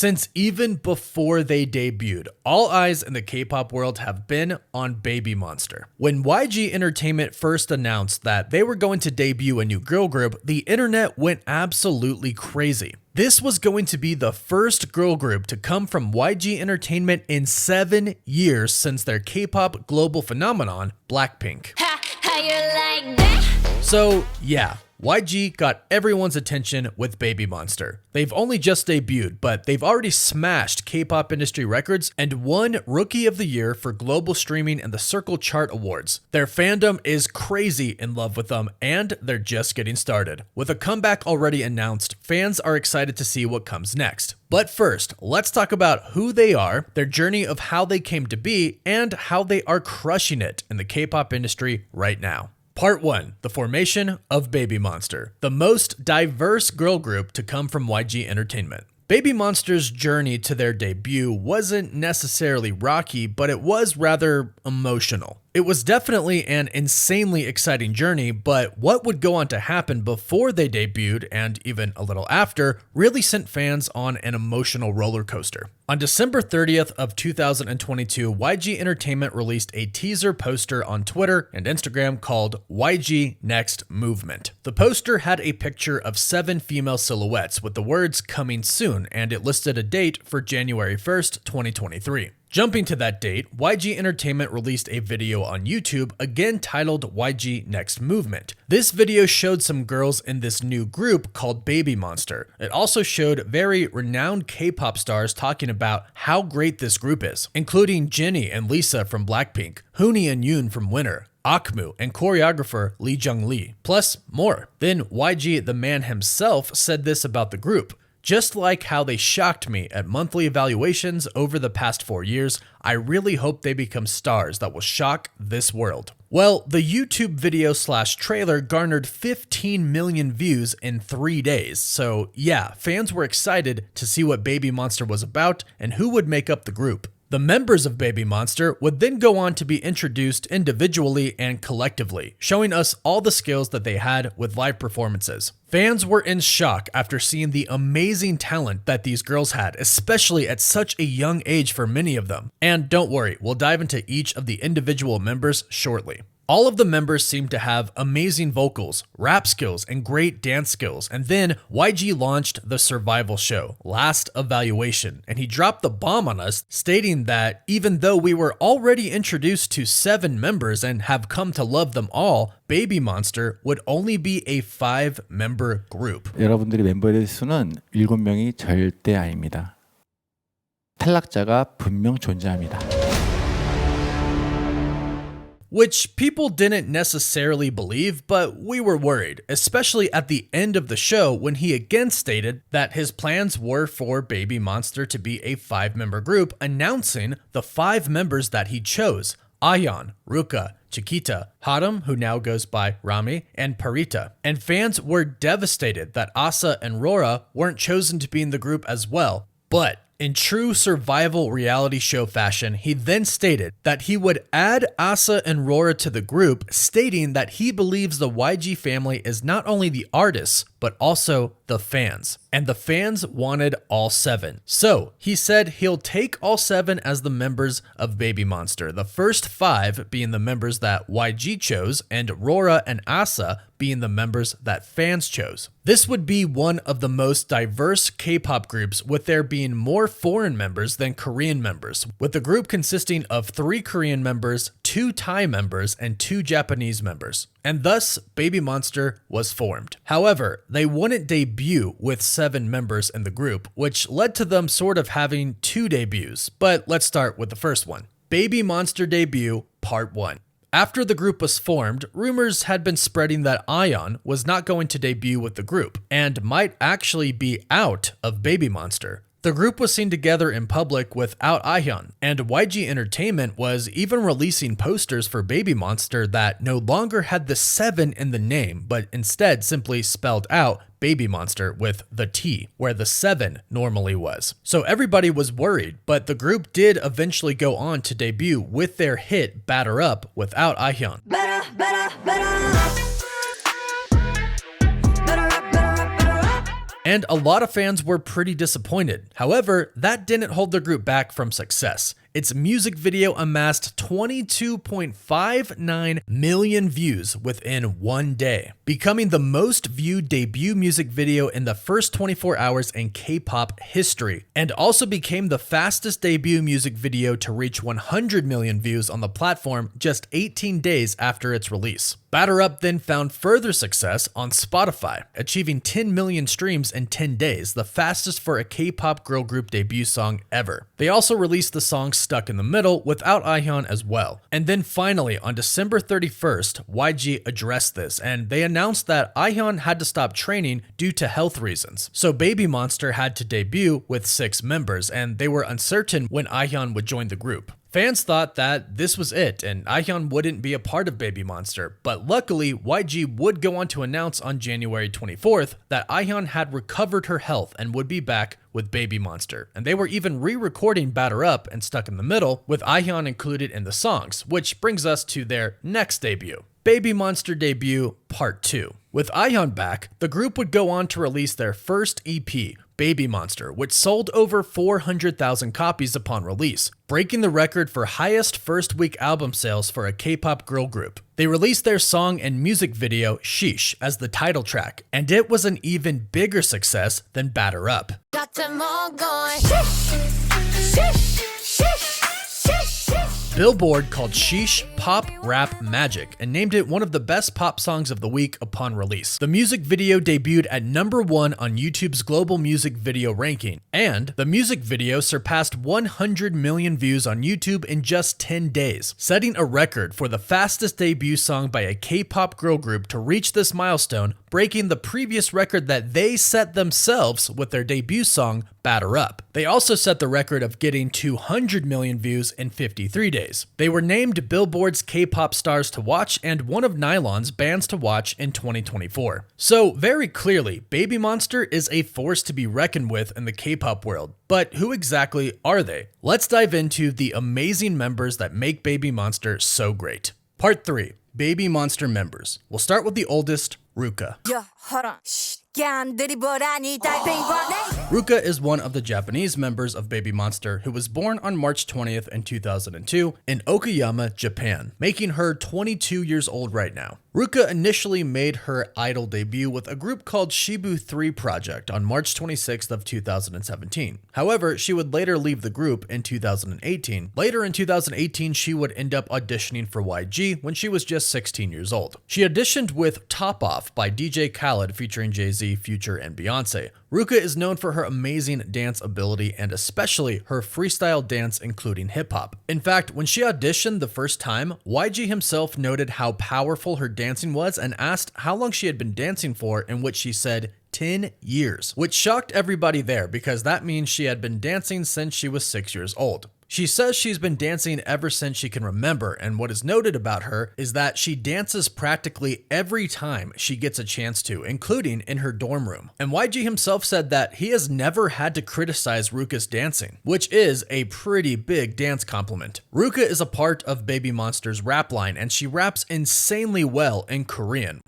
Since even before they debuted, all eyes in the K-pop world have been on Babymonster. When YG Entertainment first announced that they were going to debut a new girl group, the internet went absolutely crazy. This was going to be the first girl group to come from YG Entertainment in 7 years since their K-pop global phenomenon, Blackpink. How you like that? So yeah, YG got everyone's attention with Babymonster. They've only just debuted, but they've already smashed K-pop industry records and won Rookie of the Year for global streaming and the Circle Chart Awards. Their fandom is crazy in love with them, and they're just getting started. With a comeback already announced, fans are excited to see what comes next. But first, let's talk about who they are, their journey of how they came to be, and how they are crushing it in the K-pop industry right now. Part 1. The formation of Babymonster, the most diverse girl group to come from YG Entertainment. Babymonster's journey to their debut wasn't necessarily rocky, but it was rather emotional. It was definitely an insanely exciting journey, but what would go on to happen before they debuted and even a little after really sent fans on an emotional roller coaster. On December 30th of 2022, YG Entertainment released a teaser poster on Twitter and Instagram called YG Next Movement. The poster had a picture of 7 female silhouettes with the words "coming soon," and it listed a date for January 1st, 2023. Jumping to that date, YG Entertainment released a video on YouTube, again titled YG Next Movement. This video showed some girls in this new group called Babymonster. It also showed very renowned K-pop stars talking about how great this group is, including Jennie and Lisa from Blackpink, Hooni and Yoon from Winner, Akmu, and choreographer Lee Jung-lee, plus more. Then YG, the man himself, said this about the group. "Just like how they shocked me at monthly evaluations over the past 4 years, I really hope they become stars that will shock this world." Well, the YouTube video / trailer garnered 15 million views in 3 days. So yeah, fans were excited to see what Babymonster was about and who would make up the group. The members of Babymonster would then go on to be introduced individually and collectively, showing us all the skills that they had with live performances. Fans were in shock after seeing the amazing talent that these girls had, especially at such a young age for many of them. And don't worry, we'll dive into each of the individual members shortly. All of the members seem to have amazing vocals, rap skills, and great dance skills. And then YG launched the survival show, Last Evaluation, and he dropped the bomb on us, stating that even though we were already introduced to 7 members and have come to love them all, Babymonster would only be a 5-member group. 여러분들의 멤버의 수는 7명이 절대 아닙니다. 탈락자가 분명 존재합니다. Which people didn't necessarily believe, but we were worried, especially at the end of the show when he again stated that his plans were for Babymonster to be a 5-member group, announcing the 5 members that he chose: Ahyeon, Ruka, Chiquita, Haram, who now goes by Rami, and Pharita. And fans were devastated that Asa and Rora weren't chosen to be in the group as well, but in true survival reality show fashion, he then stated that he would add Asa and Rora to the group, stating that he believes the YG family is not only the artists, but also the fans. And the fans wanted all 7. So he said he'll take all 7 as the members of Babymonster, the first 5 being the members that YG chose, and Rora and Asa being the members that fans chose. This would be one of the most diverse K-pop groups, with there being more foreign members than Korean members, with the group consisting of 3 Korean members, 2 Thai members, and 2 Japanese members. And thus, Babymonster was formed. However, they wouldn't debut with 7 members in the group, which led to them sort of having 2 debuts. But let's start with the first one. Babymonster Debut Part 1. After the group was formed, rumors had been spreading that Ahyeon was not going to debut with the group, and might actually be out of Babymonster. The group was seen together in public without Ahyeon, and YG Entertainment was even releasing posters for Babymonster that no longer had the 7 in the name, but instead simply spelled out Babymonster with the T, where the 7 normally was. So everybody was worried, but the group did eventually go on to debut with their hit Batter Up without Ahyeon. Better, better, better. and a lot of fans were pretty disappointed. However, that didn't hold the group back from success. Its music video amassed 22.59 million views within one day, becoming the most viewed debut music video in the first 24 hours in K-pop history, and also became the fastest debut music video to reach 100 million views on the platform just 18 days after its release. Batter Up then found further success on Spotify, achieving 10 million streams in 10 days, the fastest for a K-pop girl group debut song ever. They also released the song Stuck in the Middle without Ahyeon as well. And then finally, on December 31st, YG addressed this, and they announced that Ahyeon had to stop training due to health reasons. So Babymonster had to debut with 6 members, and they were uncertain when Ahyeon would join the group. Fans thought that this was it and Ahyeon wouldn't be a part of Babymonster, but luckily YG would go on to announce on January 24th that Ahyeon had recovered her health and would be back with Babymonster, and they were even re-recording Batter Up and Stuck in the Middle with Ahyeon included in the songs, which brings us to their next debut. Babymonster Debut Part 2. With Ahyeon back, the group would go on to release their first EP, Babymonster, which sold over 400,000 copies upon release, breaking the record for highest first week album sales for a K-pop girl group. They released their song and music video Sheesh as the title track, and it was an even bigger success than Batter Up. Got them all going. Sheesh, sheesh, sheesh, sheesh, sheesh. Billboard called Sheesh Pop Rap Magic and named it one of the best pop songs of the week upon release. The music video debuted at #1 on YouTube's global music video ranking, and the music video surpassed 100 million views on YouTube in just 10 days, setting a record for the fastest debut song by a K-pop girl group to reach this milestone, breaking the previous record that they set themselves with their debut song, Batter Up. They also set the record of getting 200 million views in 53 days. They were named Billboard's K-pop Stars to Watch and one of Nylon's Bands to Watch in 2024. So very clearly, Babymonster is a force to be reckoned with in the K-pop world. But who exactly are they? Let's dive into the amazing members that make Babymonster so great. Part 3. Babymonster Members. We'll start with the oldest, Ruka. Ruka is one of the Japanese members of Babymonster who was born on March 20th in 2002 in Okayama, Japan, making her 22 years old right now. Ruka initially made her idol debut with a group called Shibu 3 Project on March 26th of 2017. However, she would later leave the group in 2018. Later in 2018, she would end up auditioning for YG when she was just 16 years old. She auditioned with Top Off by DJ Khaled featuring Jay-Z, Future, and Beyonce. Ruka is known for her amazing dance ability and especially her freestyle dance including hip-hop. In fact, when she auditioned the first time, YG himself noted how powerful her dancing was and asked how long she had been dancing for, in which she said 10 years, which shocked everybody there because that means she had been dancing since she was 6 years old. She says she's been dancing ever since she can remember, and what is noted about her is that she dances practically every time she gets a chance to, including in her dorm room. And YG himself said that he has never had to criticize Ruka's dancing, which is a pretty big dance compliment. Ruka is a part of Babymonster's rap line, and she raps insanely well in Korean.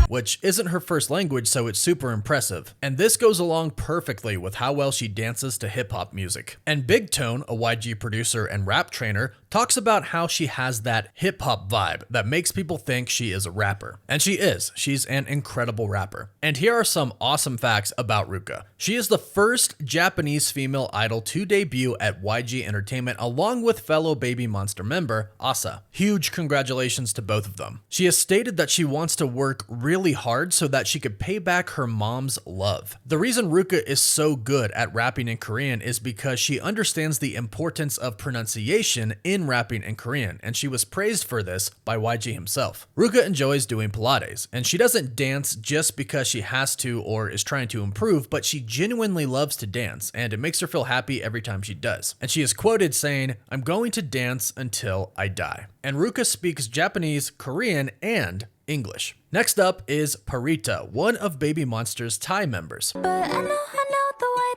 Which isn't her first language, so it's super impressive. And this goes along perfectly with how well she dances to hip-hop music. And Big Tone, a YG producer and rap trainer, talks about how she has that hip-hop vibe that makes people think she is a rapper. And she is. She's an incredible rapper. And here are some awesome facts about Ruka. She is the first Japanese female idol to debut at YG Entertainment along with fellow Babymonster member, Asa. Huge congratulations to both of them. She has stated that she wants to work really hard so that she could pay back her mom's love. The reason Ruka is so good at rapping in Korean is because she understands the importance of pronunciation in rapping in Korean, and she was praised for this by YG himself. Ruka enjoys doing Pilates, and she doesn't dance just because she has to or is trying to improve, but she genuinely loves to dance, and it makes her feel happy every time she does. And she is quoted saying, "I'm going to dance until I die." And Ruka speaks Japanese, Korean, and English. Next up is Pharita, one of Babymonster's Thai members. But I know the way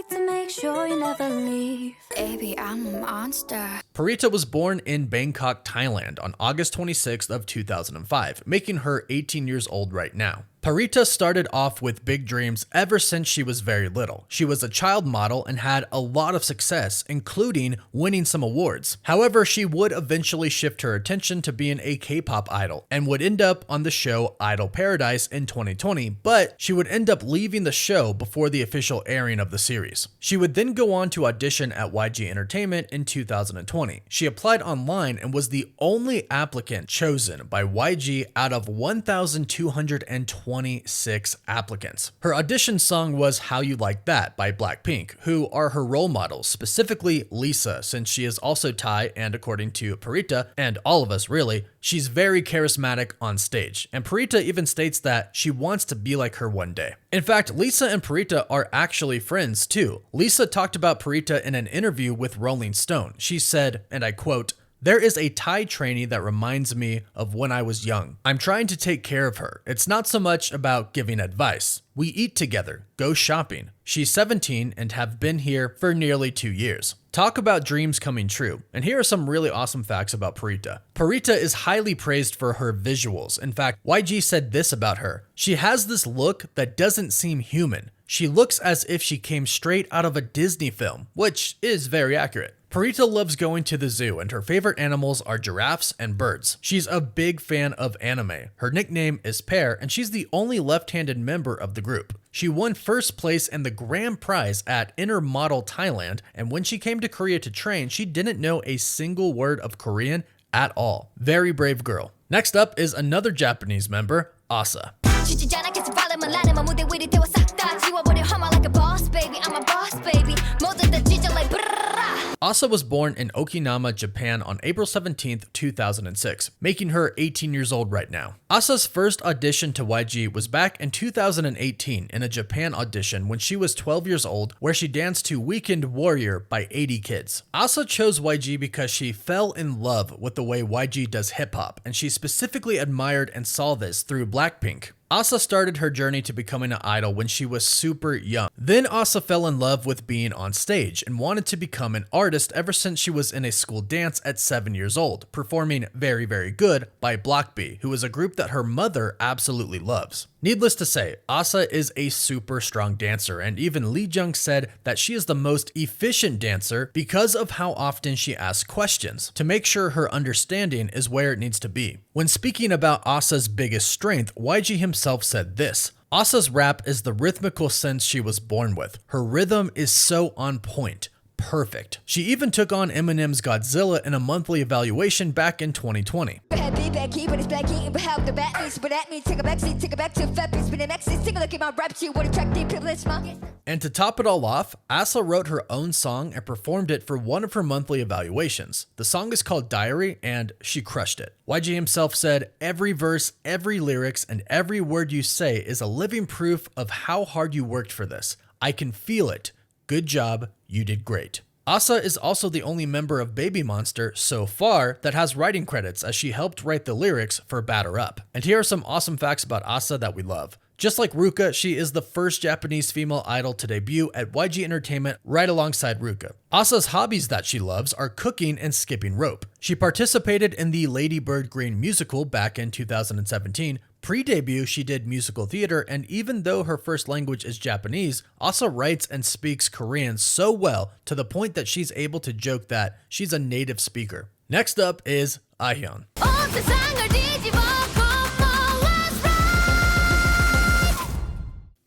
to make sure you never leave. Baby, I'm a monster. Pharita was born in Bangkok, Thailand on August 26th of 2005, making her 18 years old right now. Pharita started off with big dreams ever since she was very little. She was a child model and had a lot of success, including winning some awards. However, she would eventually shift her attention to being a K-pop idol and would end up on the show Idol Paradise in 2020, but she would end up leaving the show before the official airing of the series. She would then go on to audition at YG Entertainment in 2020. She applied online and was the only applicant chosen by YG out of 1,226 applicants. Her audition song was How You Like That by Blackpink, who are her role models, specifically Lisa, since she is also Thai, and according to Pharita, and all of us really, she's very charismatic on stage. And Pharita even states that she wants to be like her one day. In fact, Lisa and Pharita are actually friends too. Lisa talked about Pharita in an interview with Rolling Stone. She said, and I quote, "There is a Thai trainee that reminds me of when I was young. I'm trying to take care of her. It's not so much about giving advice. We eat together, go shopping. She's 17 and have been here for nearly 2 years." Talk about dreams coming true. And here are some really awesome facts about Pharita. Pharita is highly praised for her visuals. In fact, YG said this about her: "She has this look that doesn't seem human. She looks as if she came straight out of a Disney film," which is very accurate. Pharita loves going to the zoo, and her favorite animals are giraffes and birds. She's a big fan of anime. Her nickname is Pear, and she's the only left-handed member of the group. She won first place in the grand prize at Inner Model Thailand, and when she came to Korea to train, she didn't know a single word of Korean at all. Very brave girl. Next up is another Japanese member, Asa. Asa was born in Okinawa, Japan on April 17th, 2006, making her 18 years old right now. Asa's first audition to YG was back in 2018 in a Japan audition when she was 12 years old, where she danced to Weekend Warrior by 80 Kids. Asa chose YG because she fell in love with the way YG does hip-hop, and she specifically admired and saw this through Blackpink. Asa started her journey to becoming an idol when she was super young. Then Asa fell in love with being on stage and wanted to become an artist ever since she was in a school dance at 7 years old, performing Very Very Good by Block B, who is a group that her mother absolutely loves. Needless to say, Asa is a super strong dancer, and even Lee Jung said that she is the most efficient dancer because of how often she asks questions to make sure her understanding is where it needs to be. When speaking about Asa's biggest strength, YG himself said this: "Asa's rap is the rhythmical sense she was born with. Her rhythm is so on point. Perfect." She even took on Eminem's Godzilla in a monthly evaluation back in 2020. And to top it all off, Asa wrote her own song and performed it for one of her monthly evaluations. The song is called Diary, and she crushed it. YG himself said, "Every verse, every lyrics, and every word you say is a living proof of how hard you worked for this. I can feel it. Good job, you did great." Asa is also the only member of Babymonster so far that has writing credits, as she helped write the lyrics for Batter Up. And here are some awesome facts about Asa that we love. Just like Ruka, she is the first Japanese female idol to debut at YG Entertainment right alongside Ruka. Asa's hobbies that she loves are cooking and skipping rope. She participated in the Lady Bird Green musical back in 2017. Pre-debut, she did musical theater, and even though her first language is Japanese, Asa writes and speaks Korean so well to the point that she's able to joke that she's a native speaker. Next up is Ahyeon.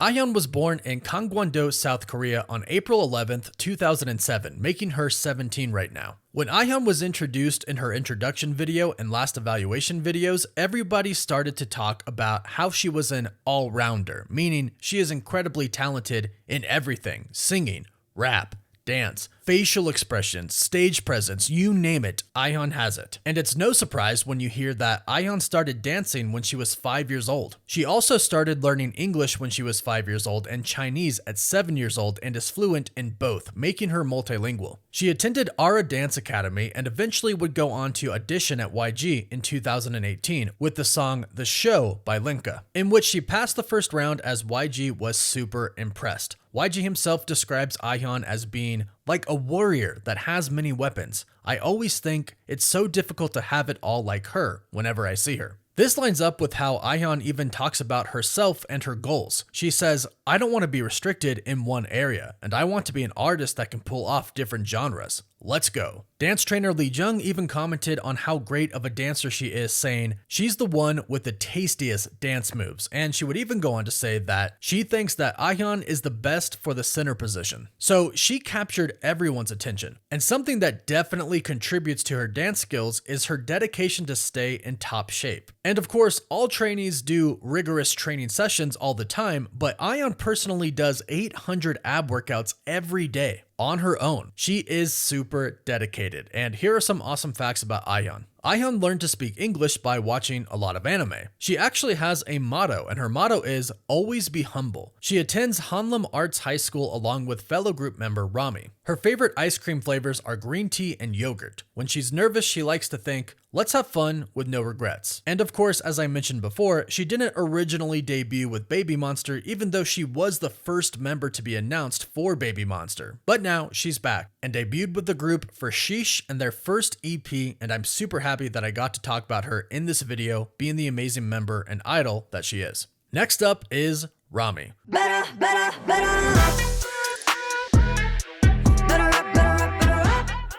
Ahyeon was born in Gangwon-do, South Korea on April 11th, 2007, making her 17 right now. When Ahyeon was introduced in her introduction video and last evaluation videos, everybody started to talk about how she was an all-rounder, meaning she is incredibly talented in everything: singing, rap, dance, facial expressions, stage presence, you name it, Ahyeon has it. And it's no surprise when you hear that Ahyeon started dancing when she was 5 years old. She also started learning English when she was 5 years old and Chinese at 7 years old, and is fluent in both, making her multilingual. She attended Ara Dance Academy and eventually would go on to audition at YG in 2018 with the song The Show by Linka, in which she passed the first round as YG was super impressed. YG himself describes Ahyeon as being like a warrior that has many weapons. I always think it's so difficult to have it all like her whenever I see her. This lines up with how Ahyeon even talks about herself and her goals. She says, I don't want to be restricted in one area, and I want to be an artist that can pull off different genres. Let's go. Dance trainer Lee Jung even commented on how great of a dancer she is, saying she's the one with the tastiest dance moves, and she would even go on to say that she thinks that Ahyeon is the best for the center position. So she captured everyone's attention, and something that definitely contributes to her dance skills is her dedication to stay in top shape. And of course, all trainees do rigorous training sessions all the time, but Ahyeon personally does 800 ab workouts every day on her own. She is super dedicated. And here are some awesome facts about Ahyeon. Ahyeon learned to speak English by watching a lot of anime. She actually has a motto, and her motto is always be humble. She attends Hanlim Arts High School along with fellow group member Rami. Her favorite ice cream flavors are green tea and yogurt. When she's nervous, she likes to think, let's have fun with no regrets. And of course, as I mentioned before, she didn't originally debut with Babymonster, even though she was the first member to be announced for Babymonster. But now she's back and debuted with the group for Sheesh and their first EP, and I'm super happy that I got to talk about her in this video, being the amazing member and idol that she is. Next up is Rami. Better, better, better.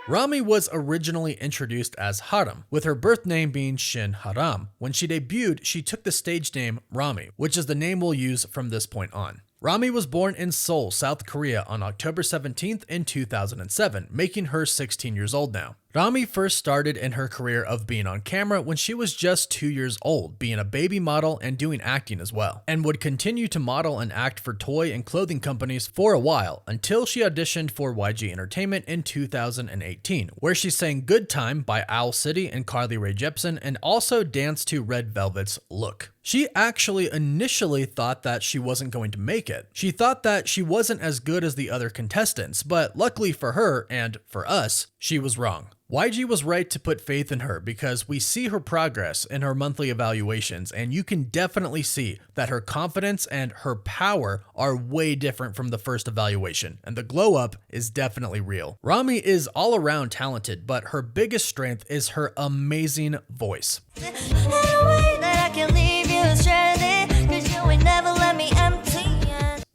Rami was originally introduced as Haram, with her birth name being Shin Haram. When she debuted, she took the stage name Rami, which is the name we'll use from this point on. Rami was born in Seoul, South Korea on October 17th in 2007, making her 16 years old now. Rami first started in her career of being on camera when she was just 2 years old, being a baby model and doing acting as well, and would continue to model and act for toy and clothing companies for a while until she auditioned for YG Entertainment in 2018, where she sang Good Time by Owl City and Carly Rae Jepsen and also danced to Red Velvet's Look. She actually initially thought that she wasn't going to make it. She thought that she wasn't as good as the other contestants, but luckily for her and for us, she was wrong. YG was right to put faith in her because we see her progress in her monthly evaluations, and you can definitely see that her confidence and her power are way different from the first evaluation, and the glow up is definitely real. Rami is all around talented, but her biggest strength is her amazing voice.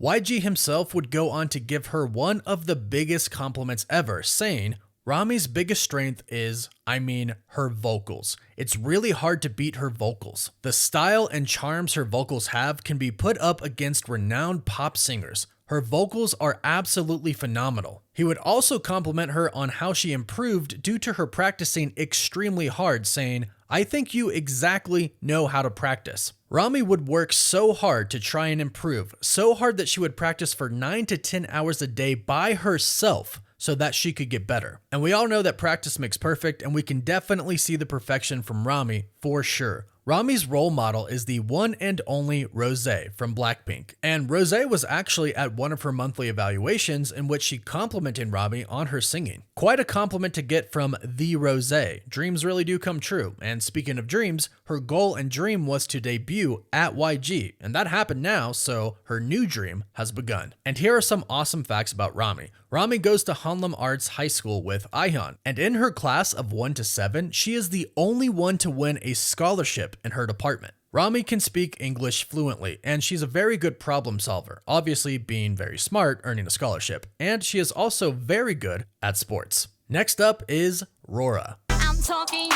YG himself would go on to give her one of the biggest compliments ever, saying, Rami's biggest strength is, her vocals. It's really hard to beat her vocals. The style and charms her vocals have can be put up against renowned pop singers. Her vocals are absolutely phenomenal. He would also compliment her on how she improved due to her practicing extremely hard, saying, I think you exactly know how to practice. Rami would work so hard to try and improve, so hard that she would practice for 9 to 10 hours a day by herself, so that she could get better. And we all know that practice makes perfect, and we can definitely see the perfection from Rami for sure. Rami's role model is the one and only Rose from Blackpink, and Rose was actually at one of her monthly evaluations in which she complimented Rami on her singing. Quite a compliment to get from the Rose. Dreams really do come true, and speaking of dreams, her goal and dream was to debut at YG, and that happened now, so her new dream has begun. And here are some awesome facts about Rami. Rami goes to Hanlim Arts High School with Ahyeon, and in her class of 1 to 7, she is the only one to win a scholarship in her department. Rami can speak English fluently, and she's a very good problem solver, obviously being very smart, earning a scholarship, and she is also very good at sports. Next up is Rora. I'm talking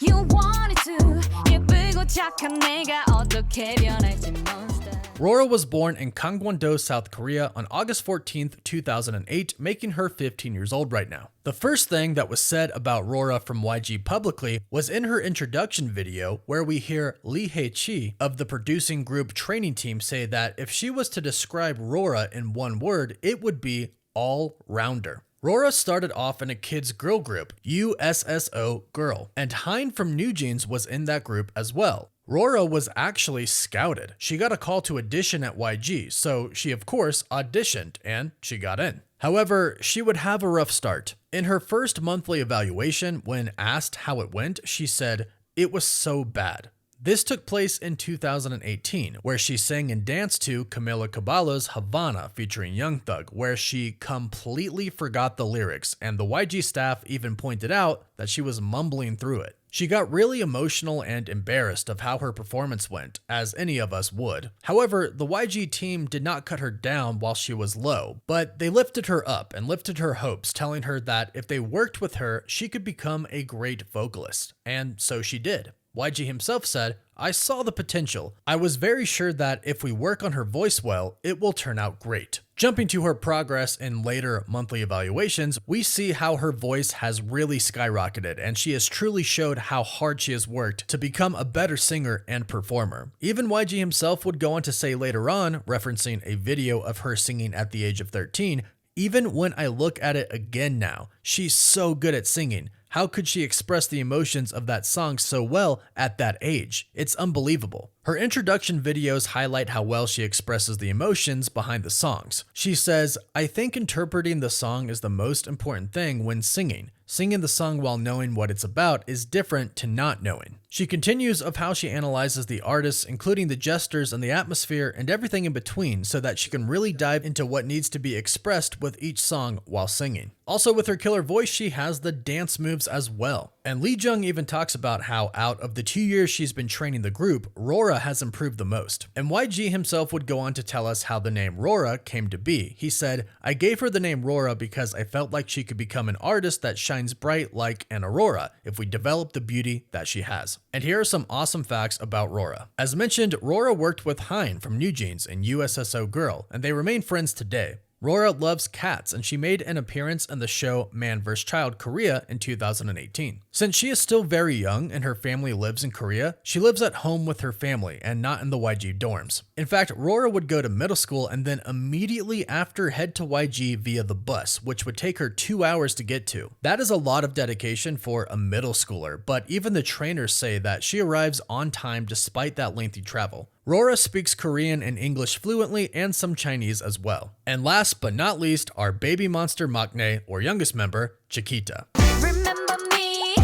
you wanted to. 예쁘고 착한 내가 어떻게 변할지 monster. Rora was born in Gangwon-do, South Korea on August 14th, 2008, making her 15 years old right now. The first thing that was said about Rora from YG publicly was in her introduction video, where we hear Lee Hae-chi of the producing group training team say that if she was to describe Rora in one word, it would be all-rounder. Rora started off in a kids girl group, USSO Girl, and Hein from New Jeans was in that group as well. Rora was actually scouted. She got a call to audition at YG, so she of course auditioned and she got in. However, she would have a rough start. In her first monthly evaluation, when asked how it went, she said, "It was so bad. This took place in 2018, where she sang and danced to Camila Cabello's Havana featuring Young Thug, where she completely forgot the lyrics, and the YG staff even pointed out that she was mumbling through it. She got really emotional and embarrassed of how her performance went, as any of us would. However, the YG team did not cut her down while she was low, but they lifted her up and lifted her hopes, telling her that if they worked with her, she could become a great vocalist. And so she did. YG himself said, "I saw the potential. I was very sure that if we work on her voice well, it will turn out great." Jumping to her progress in later monthly evaluations, we see how her voice has really skyrocketed, and she has truly showed how hard she has worked to become a better singer and performer. Even YG himself would go on to say later on, referencing a video of her singing at the age of 13, "Even when I look at it again now, she's so good at singing. How could she express the emotions of that song so well at that age? It's unbelievable." Her introduction videos highlight how well she expresses the emotions behind the songs. She says, "I think interpreting the song is the most important thing when singing. Singing the song while knowing what it's about is different to not knowing." She continues of how she analyzes the artists, including the gestures and the atmosphere and everything in between, so that she can really dive into what needs to be expressed with each song while singing. Also, with her killer voice, she has the dance moves as well. And Lee Jung even talks about how out of the 2 years she's been training the group, Rora has improved the most. And YG himself would go on to tell us how the name Rora came to be. He said, "I gave her the name Rora because I felt like she could become an artist that shines bright like an aurora if we develop the beauty that she has." And here are some awesome facts about Rora. As mentioned, Rora worked with Ahyeon from NewJeans in USSO Girl, and they remain friends today. Rora loves cats, and she made an appearance in the show Man vs. Child Korea in 2018. Since she is still very young and her family lives in Korea, she lives at home with her family and not in the YG dorms. In fact, Rora would go to middle school and then immediately after head to YG via the bus, which would take her 2 hours to get to. That is a lot of dedication for a middle schooler, but even the trainers say that she arrives on time despite that lengthy travel. Rora speaks Korean and English fluently and some Chinese as well. And last but not least, our Babymonster maknae, or youngest member, Chiquita. Remember me,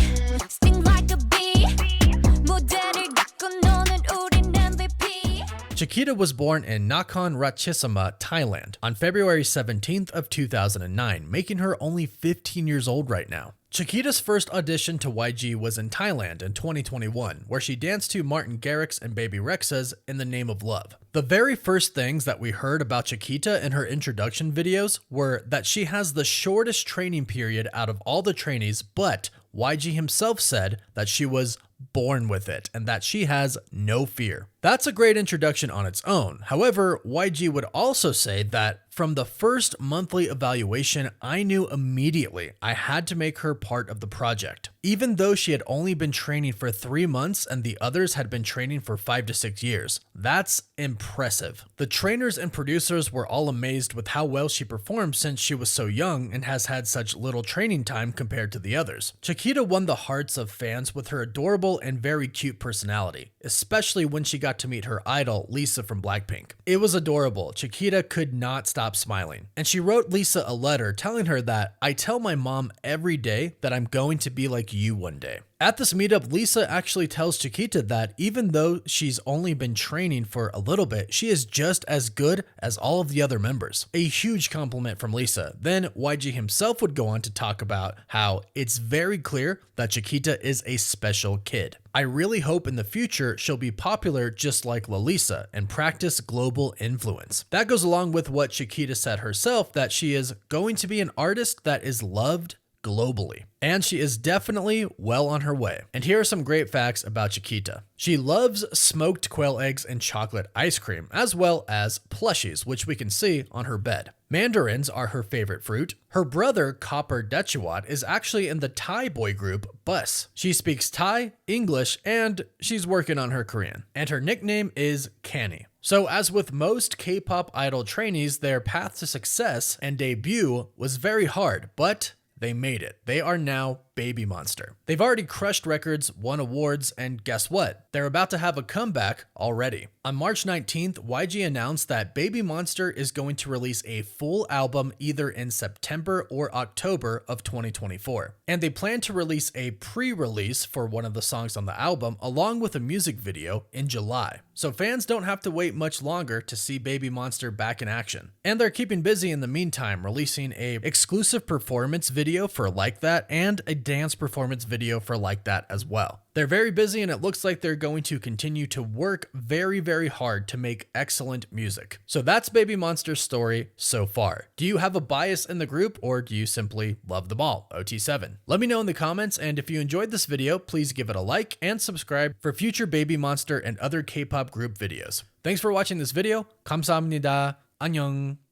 sting like a bee. 무대를 닦고 노는 우린 MVP. Chiquita was born in Nakhon Ratchasima, Thailand, on February 17th of 2009, making her only 15 years old right now. Chiquita's first audition to YG was in Thailand in 2021, where she danced to Martin Garrix and Baby Rexha's In the Name of Love. The very first things that we heard about Chiquita in her introduction videos were that she has the shortest training period out of all the trainees, but YG himself said that she was born with it and that she has no fear. That's a great introduction on its own. However, YG would also say that from the first monthly evaluation, I knew immediately I had to make her part of the project. Even though she had only been training for 3 months and the others had been training for 5 to 6 years. That's impressive. The trainers and producers were all amazed with how well she performed since she was so young and has had such little training time compared to the others. Chiquita won the hearts of fans with her adorable and very cute personality, especially when she got to meet her idol, Lisa from Blackpink. It was adorable. Chiquita could not stop smiling. And she wrote Lisa a letter telling her that, "I tell my mom every day that I'm going to be like you one day." At this meetup, Lisa actually tells Chiquita that even though she's only been training for a little bit, she is just as good as all of the other members. A huge compliment from Lisa. Then YG himself would go on to talk about how it's very clear that Chiquita is a special kid. "I really hope in the future she'll be popular just like Lalisa and practice global influence." That goes along with what Chiquita said herself, that she is going to be an artist that is loved globally. And she is definitely well on her way. And here are some great facts about Chiquita. She loves smoked quail eggs and chocolate ice cream, as well as plushies, which we can see on her bed. Mandarins are her favorite fruit. Her brother, Copper Dechiwat, is actually in the Thai boy group Bus. She speaks Thai, English, and she's working on her Korean. And her nickname is Canny. So as with most K-pop idol trainees, their path to success and debut was very hard, but they made it. They are now Babymonster. They've already crushed records, won awards, and guess what? They're about to have a comeback already. On March 19th, YG announced that Babymonster is going to release a full album either in September or October of 2024. And they plan to release a pre-release for one of the songs on the album along with a music video in July. So fans don't have to wait much longer to see Babymonster back in action. And they're keeping busy in the meantime, releasing a exclusive performance video for Like That and a dance performance video for Like That as well. They're very busy and it looks like they're going to continue to work very, very hard to make excellent music. So that's Babymonster's story so far. Do you have a bias in the group or do you simply love them all? OT7. Let me know in the comments, and if you enjoyed this video, please give it a like and subscribe for future Babymonster and other K-pop group videos. Thanks for watching this video. 감사합니다. 안녕.